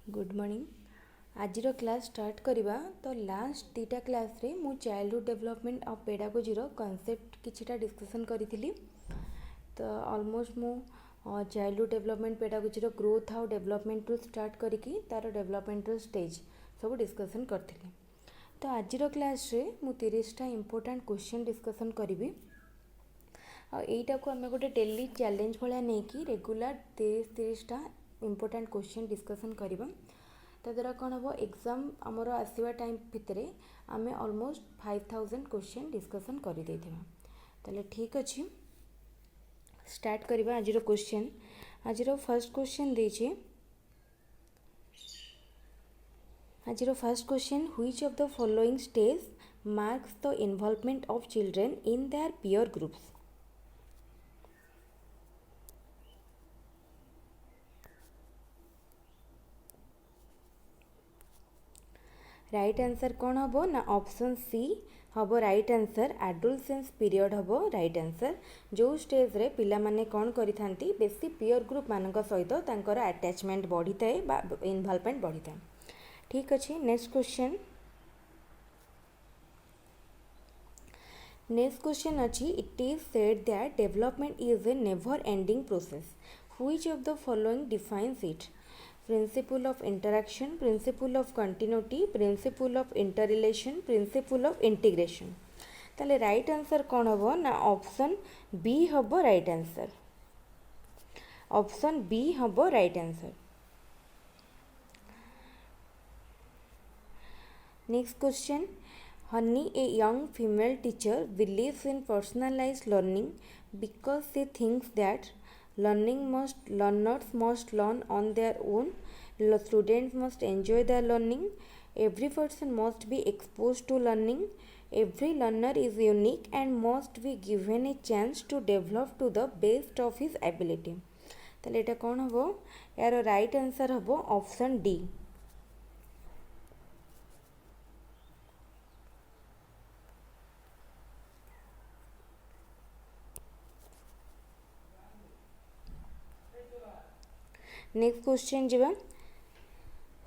Good morning. आज class start करवा तो लास्ट दीटा क्लास रे मु चाइल्डहुड डेवलपमेंट और पेडागोजी कॉन्सेप्ट किछिटा डिस्कशन करी। तो ऑलमोस्ट मु चाइल्डहुड डेवलपमेंट पेडागोजी ग्रोथ आउ डेवलपमेंट टू स्टार्ट करी तार डेवलपमेंट स्टेज सब डिस्कशन करी। तो आज क्लास रे मु 30टा इंपोर्टेंट क्वेश्चन डिस्कशन करी। आईटा को आम गोटे डेली चैलेंज भाया नहीं कि रेगुलर 30टा इंपोर्टेंट क्वेश्चन डिस्कशन करवा। द्वारा कौन हम एग्जाम आमर आसवा टाइम भितर आम ऑलमोस्ट 5000 क्वेश्चन डिस्कशन कर ताले ठीक अच्छे स्टार्ट करवा। आज क्वेश्चन आज फर्स्ट क्वेश्चन देचे। आज first question which of the following stage marks the involvement of children in their peer groups. Right answer कौन हम ना ऑप्शन सी हम राइट आंसर एडोलसेंस पीरियड हम राइट आंसर। जो स्टेज रे पिला माने कौन करि थांती बेसी पीयर ग्रुप मानक सहित तांकर अटैचमेंट बढ़ी थाए बा इन्वॉल्वमेंट बढ़ी थाए। ठीक अच्छे नेक्स्ट क्वेश्चन। नेक्स्ट क्वेश्चन अच्छी it is said that development is a never ending process which of the following defines it. Principle of interaction, principle of continuity, principle of interrelation, principle of integration. ताले right answer कौन हम ना option B हम right answer. Option B हम right answer. Next question. Hani a young female teacher believes in personalised learning because she thinks that learners must learn on their own. Students must enjoy their learning. Every person must be exposed to learning. Every learner is unique and must be given a chance to develop to the best of his ability. ताले एटा कौन हबो यार right answer हबो option D. Next question जीवा।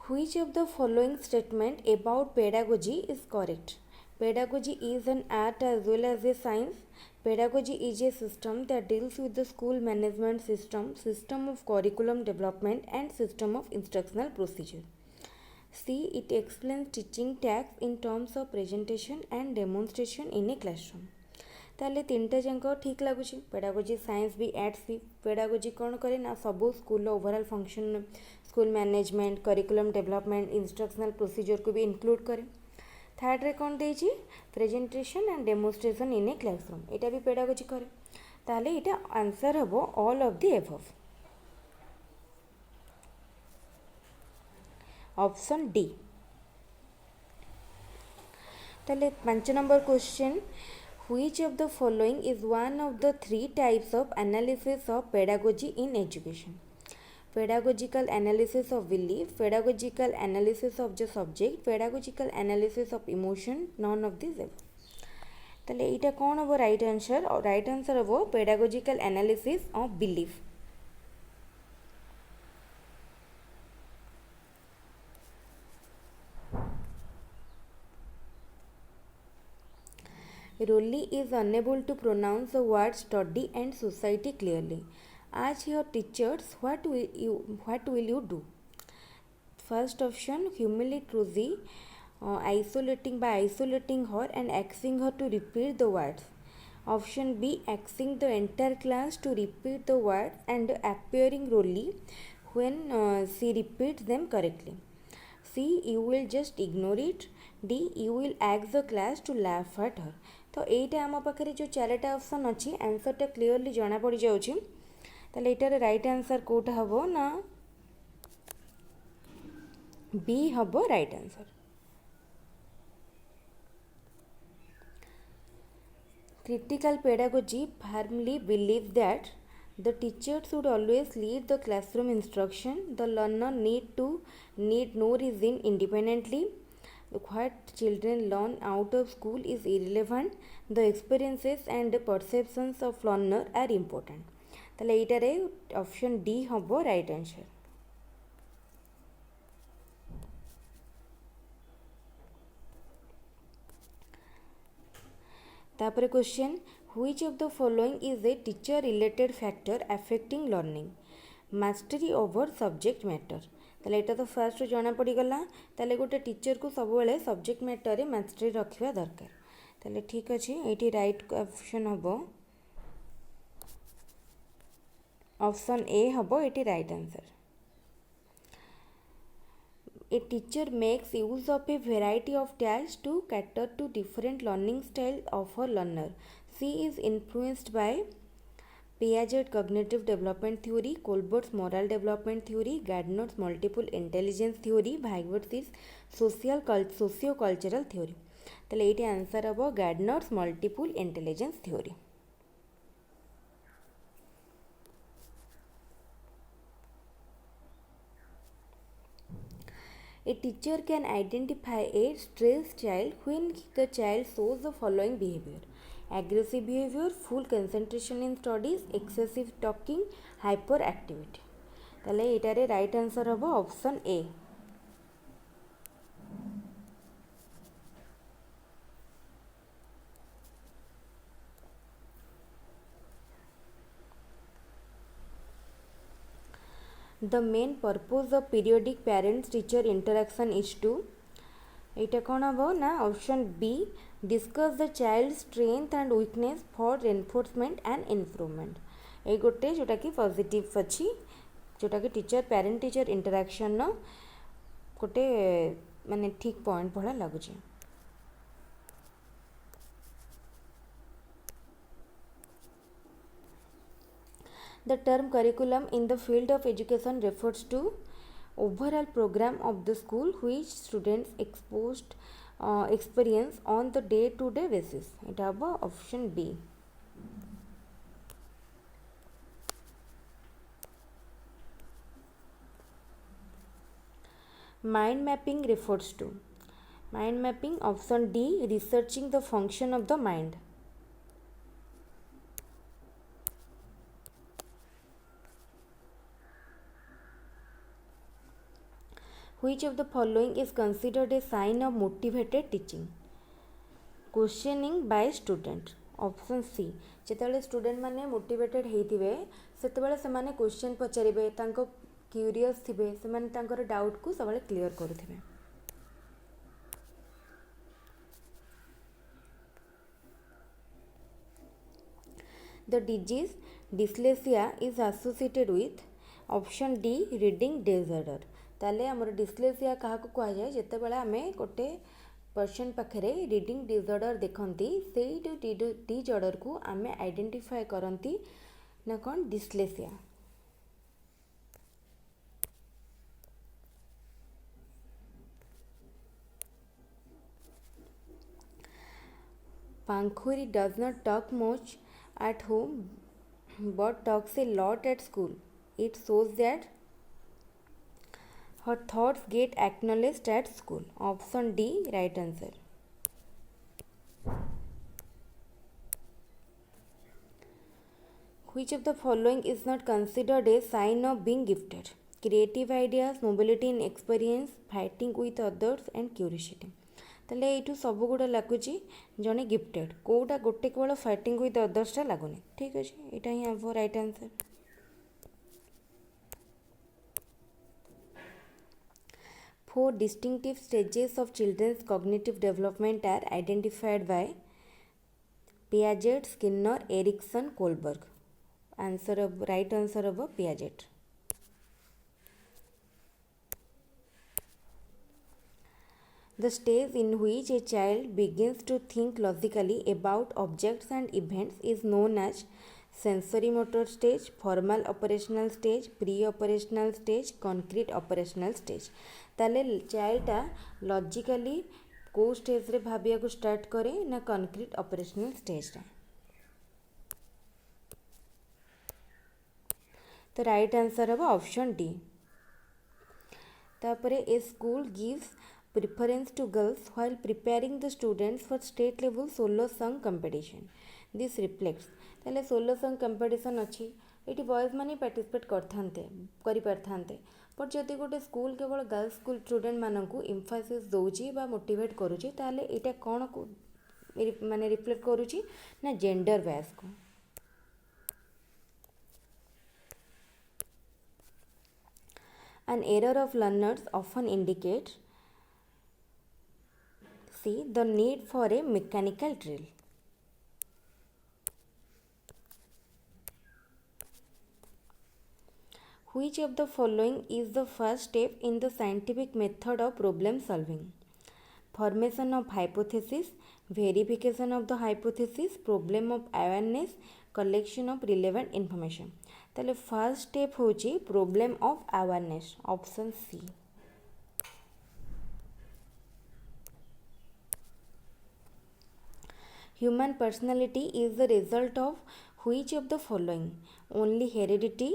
Which of the following statement about pedagogy is correct. Pedagogy is an art as well as a science. Pedagogy is a system that deals with the school management system, system of curriculum development and system of instructional procedure. C. It explains teaching tasks in terms of presentation and demonstration in a classroom. ताले तीनटा जाक ठीक लगुच। Pedagogy science भी arts भी। Pedagogy कौन करे ना सबू school overall function school management curriculum development instructional procedure को भी इंक्लूड करे। थर्ड रे कौन देछि presentation and demonstration in a classroom एटा भी पेडागोजी करे। ताले एटा आंसर हबो all of the above option D. ताले 5 number question. Which of the following is one of the 3 types of analysis of pedagogy in education? Pedagogical analysis of belief, pedagogical analysis of the subject, pedagogical analysis of emotion, none of these. ताले इटा कौन हबो right answer और right answer हबो pedagogical analysis of belief. Rolly is unable to pronounce the words study and society clearly. As your teachers, what will you do? First option, humiliate Rosie, isolating her and asking her to repeat the words. Option B, asking the entire class to repeat the words and appearing Rolly when she repeats them correctly. C, you will just ignore it. D, you will ask the class to laugh at her. तो यहीटा आम पाखे जो 4टा option अच्छी आंसरटा clearly जना पड़ जाऊँ। ताले एटार राइट आंसर कोटा हबो ना बी हबो right answer. Critical pedagogy firmly believe that the teacher should always lead the classroom instruction. The learner need no reason independently. What children learn out of school is irrelevant. The experiences and perceptions of learner are important. ताले एटारे option D हबो right answer. तापर question which of the following is a teacher related factor affecting learning mastery over subject matter ताले एटा तो fast जना पड़गला ताले गोटे teacher को सब बेले सब्जेक्ट मैटर रे मास्टरी रखिया दरकार ताले ठीक अच्छे ये राइट ऑप्शन हम ऑप्शन ए हम ये right answer A teacher makes use of a variety of tasks to cater to different learning styles of her learner. She is influenced by Piaget cognitive development theory, Colbert's moral development theory, Gardner's multiple intelligence theory, Vygotsky's socio-cultural theory. ताले ये answer हम Gardner's multiple intelligence theory. A teacher can identify a stressed child when the child shows the following behavior: aggressive behavior, full concentration in studies, excessive talking, hyperactivity. ताले एटारे right answer हम option A. The main purpose of periodic parents teacher interaction is to एटा कौन हम ना option be discuss the child strength and weakness for reinforcement and improvement ये गोटे जोटा कि positive अच्छी जोटा कि टीचर पेरेंट टीचर इंटराक्शन गोटे माने ठीक पॉइंट भला लगुच. The term curriculum in the field of education refers to overall program of the school which students experience on the day-to-day basis. It have option B. Mind mapping refers to mind mapping option D researching the function of the mind. Which of the following is considered a sign of motivated teaching? Questioning by student. Option C. जेतेबेले student माने motivated हेइथिबे सेतेबेले से माने question पचारिबे तांको curious थिबे से माने तांकर डाउट को सबले clear करूथिबे. The disease dyslexia is associated with option D reading disorder. ताले आमर डिस्लेसिया क्या कहुए जिते बड़े आम गोटे पर्सन पाखे रीडिंग डिसऑर्डर देखती से डिसऑर्डर को आम आइडेंटिफाई करती ना कौन डिस्लेसिया. Pankhuri does not talk much at home but talks a lot at school. It shows that her thoughts get acknowledged at school. Option D right answer. Which of the following is not considered a sign of being gifted? Creative ideas, mobility in experience, fighting with others and curiosity. ताले ये सब गुड़ा लगुच जड़े gifted कौटा गोटे केवल fighting with अदर्सटा लगुनि. ठीक अच्छे यहाँ ही हम right answer. Four distinctive stages of children's cognitive development are identified by Piaget, Skinner, Erikson, Kohlberg. Right answer of Piaget. The stage in which a child begins to think logically about objects and events is known as sensory motor stage, formal operational stage, pre-operational stage, concrete operational stage. ताले चाइल्डटा logically को stage रे भाबिया को start करे ना concrete operational stage रे. तो right answer हम option D. तापरे a school gives preference to girls while preparing the students for state level solo song competition. This reflects ताले solo song competition अच्छी ये बॉयज मैंने पार्टिसिपेट करते बट जदि गोटे स्कूल केवल गर्ल्स स्कूल स्टूडेंट मानक इम्फासिस दौची बा मोटिवेट करुच्ची ताले यहाँ कौन माने रिफ्लेक्ट करूची ना जेंडर बायस को। An error of learners often indicates the need for a mechanical drill. Which of the following is the first step in the scientific method of problem solving? Formation of hypothesis, verification of the hypothesis, problem of awareness, collection of relevant information. ताले first step होची problem of awareness, option C. Human personality is the result of which of the following? Only heredity,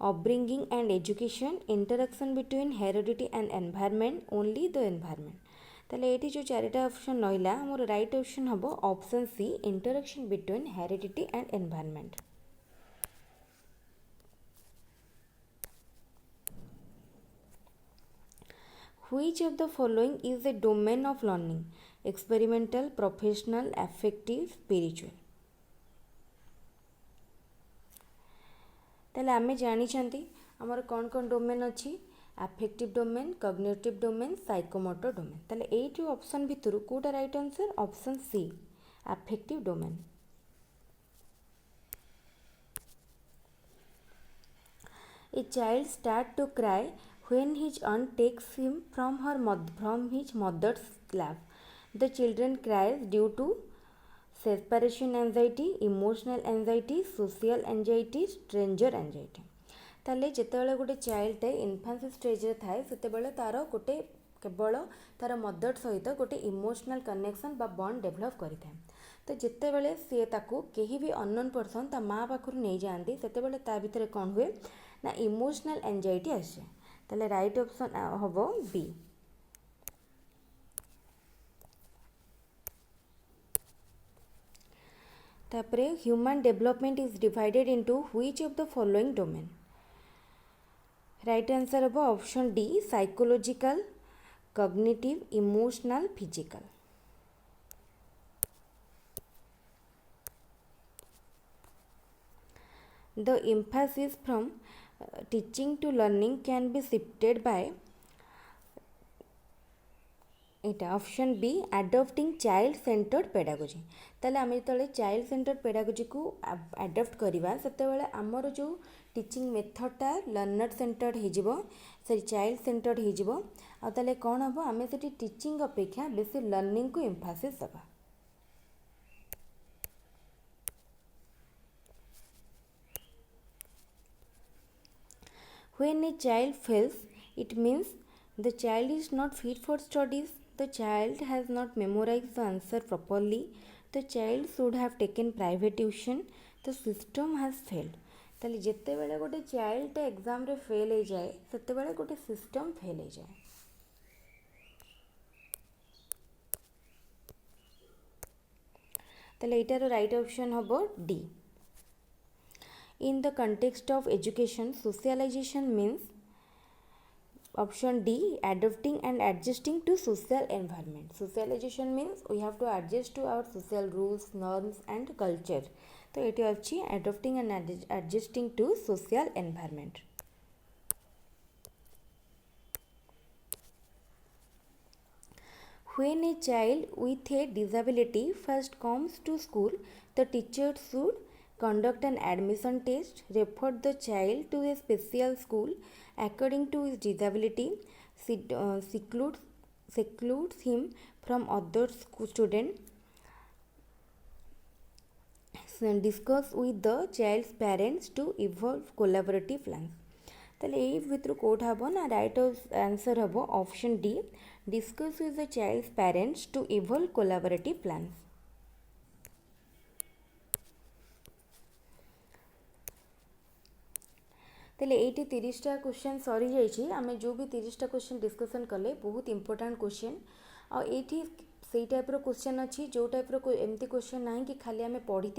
upbringing and education, interaction between heredity and environment, only the environment. ताले ये जो चारिटा option रहा मोर right option हम option C, interaction between heredity and environment. Which of the following is a domain of learning? Experimental, professional, affective, spiritual. ताले आमे जानी चंती हमर कौन कौन डोमेन अच्छी? Affective domain, cognitive domain, psychomotor domain. ताले ए जो ऑप्शन भितर कोटा right answer? Option C, affective domain. A child starts to cry when his aunt takes him from his mother's lap. The children cries due to separation anxiety, emotional anxiety, social anxiety, stranger anxiety. ताले जितेबाला गोटे child इन्फान्सी stage रे थाए सेतेबाला तार गोटे केवल तार mother सहित गोटे इमोशनल कनेक्शन बा बॉन्ड डेभलप करिथाए। तो जितेबाला सी ताकू केही भी अननोन पर्सन ता माँ पाखरु नहीं जाती सेतेबाला ता भितर कौन हुए ना इमोशनल एंजाइटी आसे। ताले राइट ऑप्शन हबो बी। तापरे human development is divided into which of the following domain? Right answer हबो option D, psychological, cognitive, emotional, physical. The emphasis from teaching to learning can be shifted by এটা option B, adopting child centred pedagogy. ताले आम जो child centred pedagogy को adapt करवा से आमर जो टीचिंग मेथडटा लर्नर सेंटर्ड हो चाइल्ड सेंटर्ड हो कौन हम आम से टीचिंग अपेक्षा बेसी लर्निंग को एम्फासिस दबा। When a child fails, it means the child is not fit for studies, the child has not memorized the answer properly, the child should have taken private tuition, the system has failed. ताले जिते बेले गोटे child exam रे fail हो जाए सेते बेले गोटे सिस्टम फेल हो जाए। ताले एटार राइट ऑप्शन हबो D. In the context of education, socialization means option D, adapting and adjusting to social environment. Socialization means we have to adjust to our social rules, norms and culture. तो ये अच्छी adapting and adjusting to social environment. When a child with a disability first comes to school, the teacher should conduct an admission test, refer the child to a special school according to his disability, secludes him from other students, discuss with the child's parents to evolve collaborative plans। ताले ये भितर कोट हम ना right answer हम option D, discuss with the child's parents to evolve collaborative plans. तेले ये 30टा question सरी जाइए। आम जो भी 30टा क्वेश्चन डिस्कसन कले बहुत इंपोर्टेंट क्वेश्चन और ये सेई टाइप्र क्वेश्चन अच्छी जो टाइप्र एमती क्वेश्चन ना कि खाली आम पढ़ी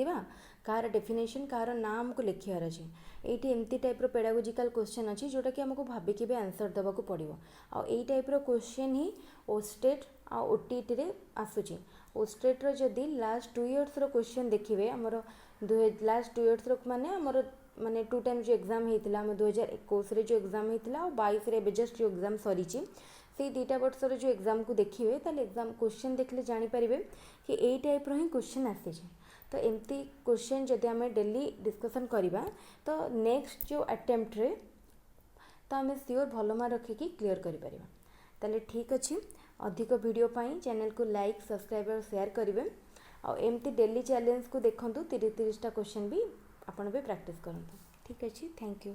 कार डेफिनेशन कार ना आमको लिखार अच्छे ये एमती टाइप्र पेडागोजिकल क्वेश्चन अच्छी जोटा कि आमको भाविक भी आंसर देवाक पड़ो आई टाइप्र क्वेश्चन ही ओस्टेट आ ओटीटी रे आसूची ओस्टेट जदि लास्ट 2 इयर्स क्वेश्चन देखिए आमर लास्ट 2 इयर्स माने आमर माने 2 टाइम जो एग्जाम होता है 2021 जो एग्जाम होता है 22 जस्ट जो एग्जाम सरी से 2टा वर्षर जो एग्जाम को देखिए ताले एग्जाम क्वेश्चन देखले जानीपारे कि यही टाइप ही क्वेश्चन आसी तो एमती क्वेश्चन जदि आम डेली डिस्कसन करवा तो नेक्स्ट जो अटेम्प्ट रे तो आम सियोर भल मार्क रखिकी क्लीयर करें ताले ठीक अच्छे अधिक वीडियो पाई चैनल को लाइक सब्सक्राइब और शेयर करेंगे आ एमती डेली चैलेंज को देखूँ 30-30टा क्वेश्चन भी आपण भी प्रैक्टिस करूँ ठीक अच्छे थैंक यू।